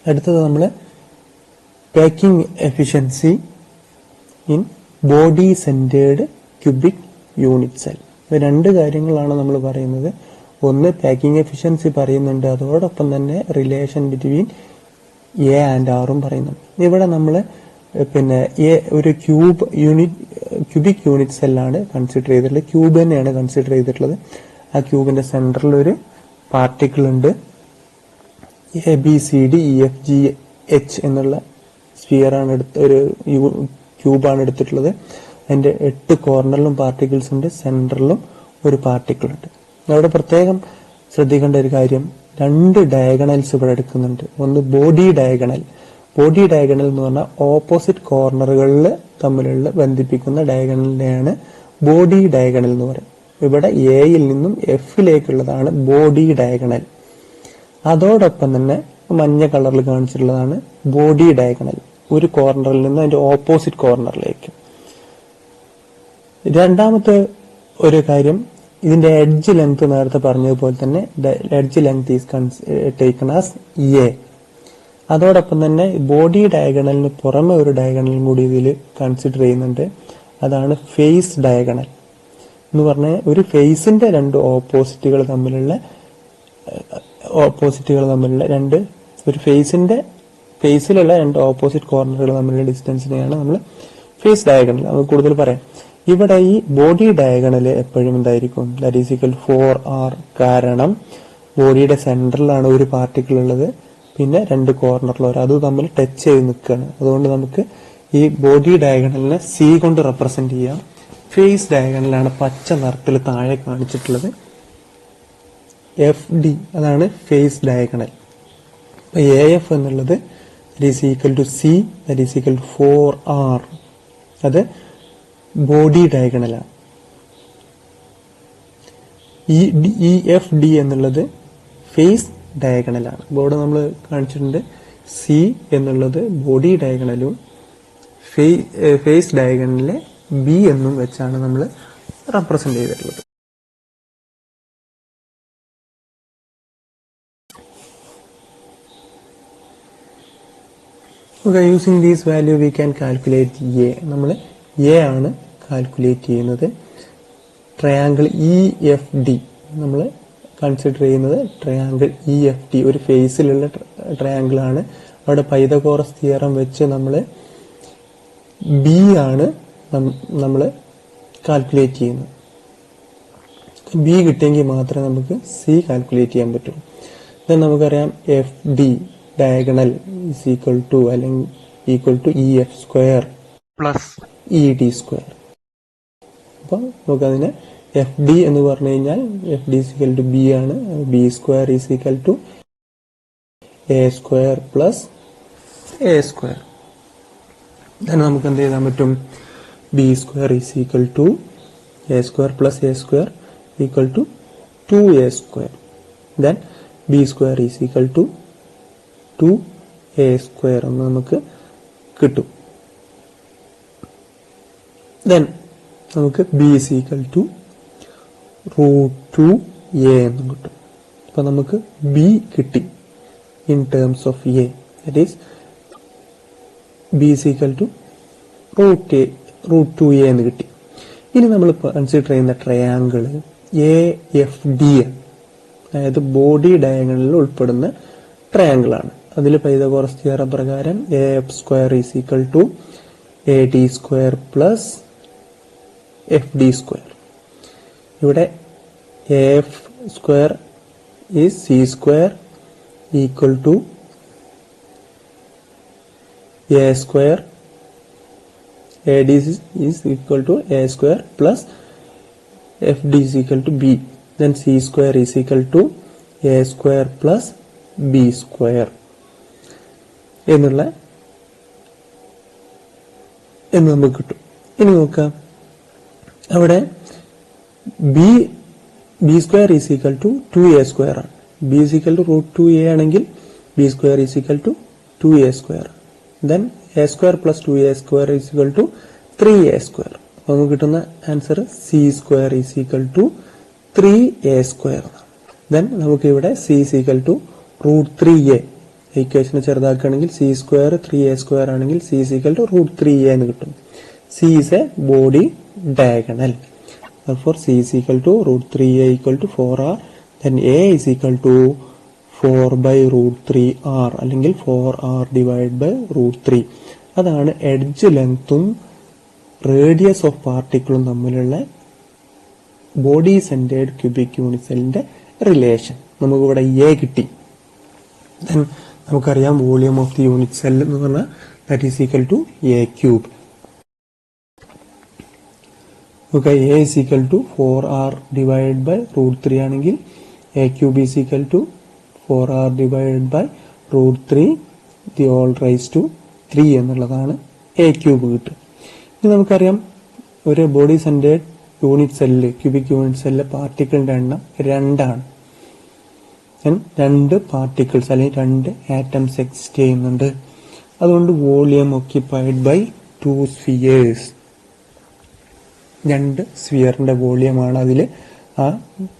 അടുത്തത് നമ്മൾ packing efficiency in body centred cubic unit cell. രണ്ട് കാര്യങ്ങളാണ് നമ്മൾ പറയുന്നത്. ഒന്ന് പാക്കിംഗ് എഫിഷ്യൻസി പറയുന്നുണ്ട്, അതോടൊപ്പം തന്നെ റിലേഷൻ ബിറ്റ്വീൻ എ ആൻഡ് ആറും പറയുന്നുണ്ട്. ഇവിടെ നമ്മൾ ഒരു ക്യൂബിക് യൂണിറ്റ് സെല്ലാണ് കൺസിഡർ ചെയ്തിട്ടുള്ളത്. ക്യൂബ് തന്നെയാണ് കൺസിഡർ ചെയ്തിട്ടുള്ളത്. ആ ക്യൂബിന്റെ സെന്ററിൽ ഒരു പാർട്ടിക്കിൾ ഉണ്ട്. ABCDEFGH എന്നുള്ള സ്ഫിയറാണ് ഒരു ക്യൂബാണ് എടുത്തിട്ടുള്ളത്. അതിന്റെ 8 കോർണറിലും പാർട്ടിക്കിൾസ് ഉണ്ട്, സെന്ററിലും ഒരു പാർട്ടിക്കിൾ ഉണ്ട്. അവിടെ പ്രത്യേകം ശ്രദ്ധിക്കേണ്ട ഒരു കാര്യം, 2 ഡയഗണൽസ് ഇവിടെ എടുക്കുന്നുണ്ട്. ഒന്ന് ബോഡി ഡയഗണൽ. ബോഡി ഡയഗണൽ എന്ന് പറഞ്ഞാൽ ഓപ്പോസിറ്റ് കോർണറുകളിൽ തമ്മിലുള്ള ബന്ധിപ്പിക്കുന്ന ഡയഗണലിനെയാണ് ബോഡി ഡയഗണൽ എന്ന് പറയുന്നത്. ഇവിടെ എയിൽ നിന്നും എഫിലേക്കുള്ളതാണ് ബോഡി ഡയഗണൽ. അതോടൊപ്പം തന്നെ മഞ്ഞ കളറിൽ കാണിച്ചിട്ടുള്ളതാണ് ബോഡി ഡയഗണൽ, ഒരു കോർണറിൽ നിന്ന് അതിന്റെ ഓപ്പോസിറ്റ് കോർണറിലേക്ക്. രണ്ടാമത്തെ ഒരു കാര്യം, ഇതിന്റെ എഡ്ജ് ലെങ്ത് നേരത്തെ പറഞ്ഞതുപോലെ തന്നെ edge length is taken as A. അതോടൊപ്പം തന്നെ ബോഡി ഡയഗണലിന് പുറമെ ഒരു ഡയഗണലും കൂടി ഇതിൽ കൺസിഡർ ചെയ്യുന്നുണ്ട്. അതാണ് ഫേസ് ഡയഗണൽ എന്ന് പറഞ്ഞാൽ ഒരു ഫേസിന്റെ 2 ഓപ്പോസിറ്റുകൾ തമ്മിലുള്ള ഒരു ഫേസിലുള്ള 2 ഓപ്പോസിറ്റ് കോർണറുകൾ തമ്മിലുള്ള ഡിസ്റ്റൻസിനെയാണ് നമ്മൾ ഫേസ് ഡയഗണൽ നമുക്ക് കൂടുതൽ പറയാം. ഇവിടെ ഈ ബോഡി ഡയഗണൽ എപ്പോഴും എന്തായിരിക്കും, ദാറ്റ് ഈസ് ഈക്വൽ 4r. കാരണം ബോഡിയുടെ സെന്ററിലാണ് ഒരു പാർട്ടിക്കിൾ ഉള്ളത്, പിന്നെ 2 കോർണറിൽ അത് തമ്മിൽ ടച്ച് ചെയ്ത് നിൽക്കുകയാണ്. അതുകൊണ്ട് നമുക്ക് ഈ ബോഡി ഡയഗണലിനെ C കൊണ്ട് റെപ്രസെന്റ് ചെയ്യാം. ഫേസ് ഡയഗണലാണ് പച്ച നിറത്തിൽ താഴെ കാണിച്ചിട്ടുള്ളത്. FD അതാണ് ഫേസ് ഡയഗണൽ. AF എന്നുള്ളത് that is equal to C, that is equal to 4r. അത് ബോഡി ഡയഗണലാണ്. EFD എന്നുള്ളത് ഫേസ് ഡയഗണലാണ്. ബോർഡ് നമ്മൾ കാണിച്ചിട്ടുണ്ട്. C എന്നുള്ളത് ബോഡി ഡയഗണലും ഫേസ് ഡയഗണലിലെ B എന്നും വെച്ചാണ് നമ്മൾ റെപ്രസെന്റ് ചെയ്തിട്ടുള്ളത്. Using these value we can calculate A. നമ്മൾ എ ആണ് കാൽക്കുലേറ്റ് ചെയ്യുന്നത്. ട്രയാങ്കിൾ EFD നമ്മൾ കൺസിഡർ ചെയ്യുന്നത് ട്രയാങ്കിൾ EFD ഒരു ഫേസിലുള്ള ട്രയാങ്കിൾ ആണ്. അവിടെ പൈതഗോറസ് തിയറം വെച്ച് നമ്മൾ B ആണ് നമ്മൾ കാൽക്കുലേറ്റ് ചെയ്യുന്നത്. B കിട്ടിയെങ്കിൽ മാത്രമേ നമുക്ക് C കാൽക്കുലേറ്റ് ചെയ്യാൻ പറ്റുള്ളൂ. then നമുക്കറിയാം FD diagonal is equal to അല്ലെങ്കിൽ equal to EF square plus ED square. അപ്പോൾ നമുക്കതിനെ FD എന്ന് പറഞ്ഞു കഴിഞ്ഞാൽ FD is equal to B ആണ്. B square is equal to A square plus A square. then നമുക്ക് എന്ത് ചെയ്യാൻ പറ്റും, B square is equal to A square plus A square equal to 2A square. then B square is equal to 2A square എന്ന് നമുക്ക് കിട്ടും. then നമുക്ക് B is equal to √2A എന്നും കിട്ടും. അപ്പൊ നമുക്ക് B കിട്ടി in terms of A, that is B is equal to √2A എന്ന് കിട്ടി. ഇനി നമ്മൾ കൺസിഡർ ചെയ്യുന്ന ട്രയാങ്കിൾ AFD, അതായത് ബോഡി ഡയഗണലിൽ ഉൾപ്പെടുന്ന ട്രയാങ്കിൾ ആണ്. അതിൽ പൈതഗോറസ് തിയറം പ്രകാരം AF square is equal to AD square plus FD square. ഇവിടെ AF square is C square equal to A square, AD is equal to A square plus FD is equal to B. Then C square is equal to A square plus B square എന്ന് നമുക്ക് കിട്ടും. ഇനി നോക്കാം, അവിടെ B square is equal to 2A square ആണ്. B is equal to √2A ആണെങ്കിൽ B square is equal to 2A square. Then A square plus 2A square is equal to 3A square. അപ്പോൾ നമുക്ക് കിട്ടുന്ന answer C square is equal to 3A square. Then നമുക്ക് ഇവിടെ C is equal to √3A, ഇക്വേഷനെ ചെറുതാക്കുകയാണെങ്കിൽ C square 3a² ആണെങ്കിൽ C is equal to √3a എന്ന് കിട്ടും. C is a body diagonal. Therefore c is equal to √3a equal to 4r, then a is equal to 4 by √3r അല്ലെങ്കിൽ 4r divided by √3. അതാണ് edge ലെങ്ത്തും radius of പാർട്ടിക്കിളും തമ്മിലുള്ള body centred cubic unit സെല്ലിന്റെ relation. നമുക്കിവിടെ A കിട്ടി. Then നമുക്കറിയാം volume of the unit cell എന്ന് പറഞ്ഞാൽ that is equal to A cube. Okay, a is equal to 4r divided by √3 ആണെങ്കിൽ a cube is equal to 4r divided by √3 the whole raised to 3 എന്നുള്ളതാണ് a cube കിട്ടുക. ഇനി നമുക്കറിയാം ഒരു body centered unit cell cubic unit സെല്ലിലെ പാർട്ടിക്കിളിന്റെ എണ്ണം 2 ആണ്. രണ്ട് പാർട്ടിക്കിൾസ് അല്ലെങ്കിൽ 2 ആറ്റംസ് എക്സിസ്റ്റ് ചെയ്യുന്നുണ്ട്. അതുകൊണ്ട് വോളിയം ഓക്യുപൈഡ് ബൈ 2 സ്ഫിയേഴ്സ്, 2 സ്ഫിയറിന്റെ വോളിയമാണ് അതിൽ ആ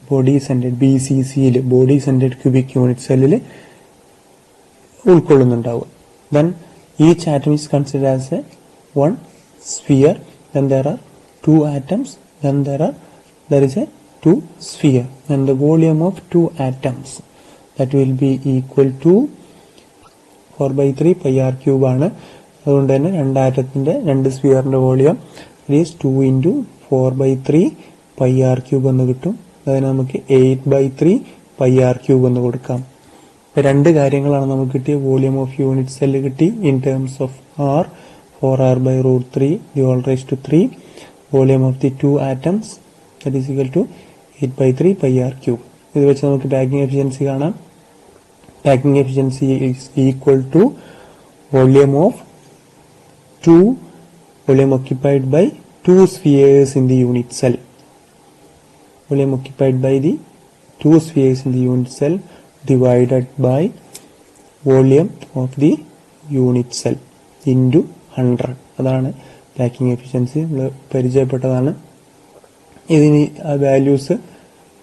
ബോഡി സെന്റേർഡ് BCCയിൽ ബോഡി സെന്റേർഡ് ക്യൂബിക് യൂണിറ്റ് സെല്ലിൽ ഉൾക്കൊള്ളുന്നുണ്ടാവുക. Then each atom is considered as a 1 sphere, then there are 2 atoms, then there is a 2 sphere, and the volume of 2 atoms that will be equal to 4/3 pi r cube ആണ്. അതുകൊണ്ട് തന്നെ 2 ആറ്റത്തിന്റെ 2 സ്ഫിയറിന്റെ volume is 2 into 4/3 pi r cube എന്ന് കിട്ടും. അതിന് നമുക്ക് 8/3 pi r cube എന്ന് കൊടുക്കാം. രണ്ട് കാര്യങ്ങളാണ് നമുക്ക് കിട്ടിയ. വോളിയം ഓഫ് യൂണിറ്റ് സെല്ല് കിട്ടി in terms of r, 4r by √3 the whole raised to 3. Volume of the 2 atoms that is equal to 8/3 pi r cube. ഇത് വെച്ച് നമുക്ക് പാക്കിംഗ് എഫിഷ്യൻസി കാണാം. Packing efficiency is equal to volume of 2 volume occupied by 2 spheres in the unit cell. Volume occupied by the 2 spheres in the unit cell divided by volume of the unit cell into 100. അതാണ് packing efficiency. നമ്മൾ പരിചയപ്പെട്ടതാണ്. ഇതിന് ആ values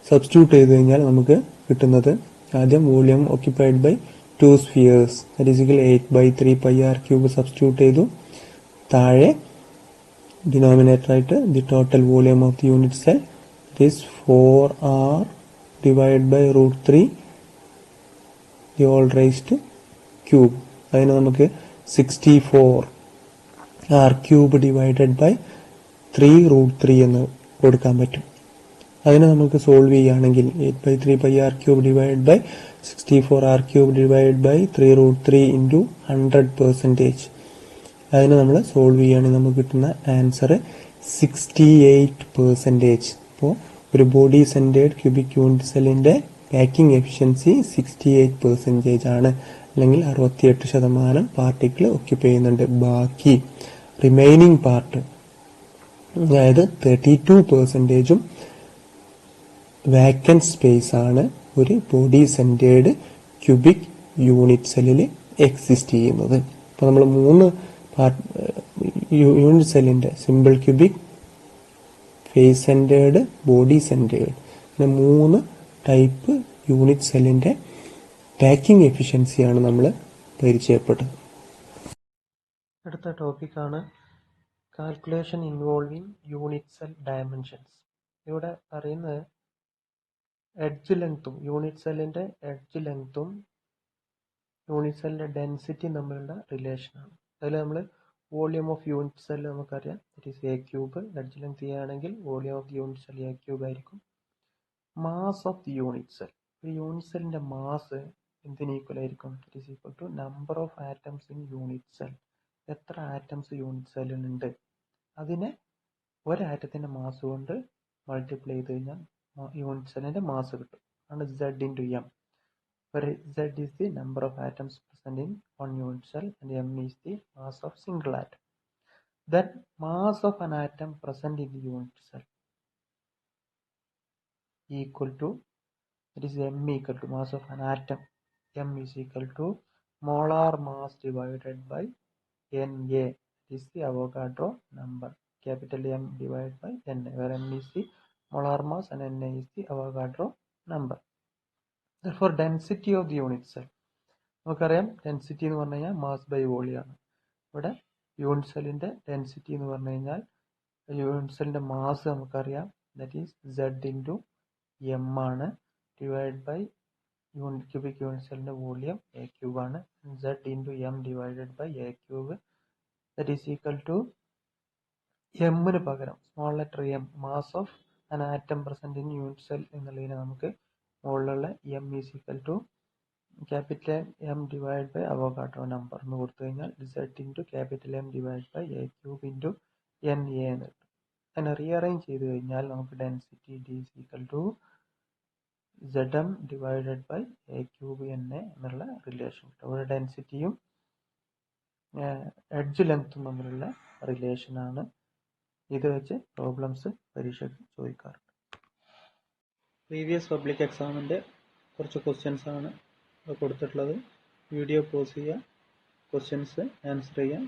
substitute ചെയ്ത് കഴിഞ്ഞാൽ നമുക്ക് കിട്ടുന്നത് ആദ്യം volume occupied by 2 spheres that is equal 8/3 pi r cube substitute ചെയ്തു. താഴെ ഡിനോമിനേറ്റർ ആയിട്ട് the total volume of the unit cell is 4r divided by √3 the whole raised to cube. അതിന് നമുക്ക് 64 r cube divided by 3√3 എന്ന് കൊടുക്കാൻ പറ്റും. അതിനെ നമുക്ക് സോൾവ് ചെയ്യുകയാണെങ്കിൽ 8/3 pi r cube divided by 64 r cube divided by 3√3 into 100%. അതിനെ നമ്മൾ സോൾവ് ചെയ്യുകയാണെങ്കിൽ നമുക്ക് കിട്ടുന്ന ആൻസർ 68%. അപ്പോൾ ഒരു ബോഡി സെന്റേർഡ് ക്യൂബിക് യൂണിറ്റ് സെല്ലിന്റെ പാക്കിംഗ് എഫിഷ്യൻസി 68% ആണ്. അല്ലെങ്കിൽ 68% പാർട്ടിക്കിൾ ഒക്യുപ്പൈ ചെയ്യുന്നുണ്ട്. ബാക്കി റിമൈനിങ് പാർട്ട് അതായത് 32% വാക്കന്റ് സ്പേസ് ആണ് ഒരു ബോഡി സെന്റേർഡ് ക്യൂബിക് യൂണിറ്റ് സെല്ലിൽ എക്സിസ്റ്റ് ചെയ്യുന്നത്. അപ്പോൾ നമ്മൾ 3 യൂണിറ്റ് സെല്ലിന്റെ simple cubic, face centred, body centred, പിന്നെ 3 ടൈപ്പ് യൂണിറ്റ് സെല്ലിന്റെ പാക്കിംഗ് എഫിഷ്യൻസിയാണ് നമ്മൾ പരിചയപ്പെട്ടത്. അടുത്ത ടോപ്പിക്കാണ് calculation involving unit cell dimensions. ഇവിടെ പറയുന്നത് എഡ്ജ് ലെങ്ത്തും യൂണിറ്റ് സെല്ലിന്റെ എഡ്ജ് ലെങ്ത്തും യൂണിറ്റ് സെല്ലിന്റെ ഡെൻസിറ്റിയും തമ്മിലുള്ള റിലേഷനാണ്. അതിൽ നമ്മൾ വോളിയം ഓഫ് യൂണിറ്റ് സെൽ നമുക്കറിയാം, it is a cube. Edge length a ആണെങ്കിൽ volume of the unit cell a cube ആയിരിക്കും. Mass of the unit cell, ഒരു യൂണിറ്റ് സെല്ലിന്റെ മാസ് എന്തിന് ഈക്വൽ ആയിരിക്കും? It is equal to number of atoms in unit cell. എത്ര atoms unit സെല്ലിനുണ്ട് അതിനെ ഒരാറ്റത്തിന്റെ മാസ് കൊണ്ട് മൾട്ടിപ്ലൈ ചെയ്ത് കഴിഞ്ഞാൽ യൂണിറ്റ് സെല്ലിന്റെ മാസ് കിട്ടും. ആണ് Z into M, where Z is the number of atoms present in one unit cell and M is the mass of single atom. Then mass of an atom present in the unit cell equal to, it is M equal to mass of an atom, M is equal to molar mass divided by Na, is the Avogadro number, capital M divided by Na, where M is the molar mass and Na is the Avogadro number. Therefore density of the unit cell, നമുക്കറിയാം density എന്ന് പറഞ്ഞു കഴിഞ്ഞാൽ mass by volume ആണ്. ഇവിടെ unit സെല്ലിന്റെ density എന്ന് പറഞ്ഞു കഴിഞ്ഞാൽ യൂണിറ്റ് സെല്ലിന്റെ മാസ് നമുക്കറിയാം, that is Z into M ആണ്, ഡിവൈഡ് ബൈ ക്യൂബിക് യൂണിറ്റ് സെല്ലിന്റെ വോളിയം എ ക്യൂബ് ആണ്. Z into M divided by a cube that is equal to എമ്മിന് പകരം small letter m, mass of an atom present in unit cell എന്നുള്ളതിനെ നമുക്ക് മുകളിലുള്ള M is equal to capital M divide by Avogadro number എന്ന് കൊടുത്തു കഴിഞ്ഞാൽ Z into capital M divide by a cube into N A എന്ന് കിട്ടും. അങ്ങനെ rearrange ചെയ്ത് കഴിഞ്ഞാൽ നമുക്ക് density d is equal to ZM divided by a cube N A എന്നുള്ള റിലേഷൻ കിട്ടും. ഇവിടെ ഡെൻസിറ്റിയും എഡ്ജ് ലെങ്ത്തും തമ്മിലുള്ള റിലേഷനാണ്. ഇത് വെച്ച് പ്രോബ്ലംസ് പരീക്ഷയ്ക്ക് ചോദിക്കാറുണ്ട്. പ്രീവിയസ് പബ്ലിക് എക്സാമിൻ്റെ കുറച്ച് ക്വസ്റ്റ്യൻസ് ആണ് കൊടുത്തിട്ടുള്ളത്. വീഡിയോ പോസ് ചെയ്യുക, ക്വസ്റ്റ്യൻസ് ആൻസർ ചെയ്യാം.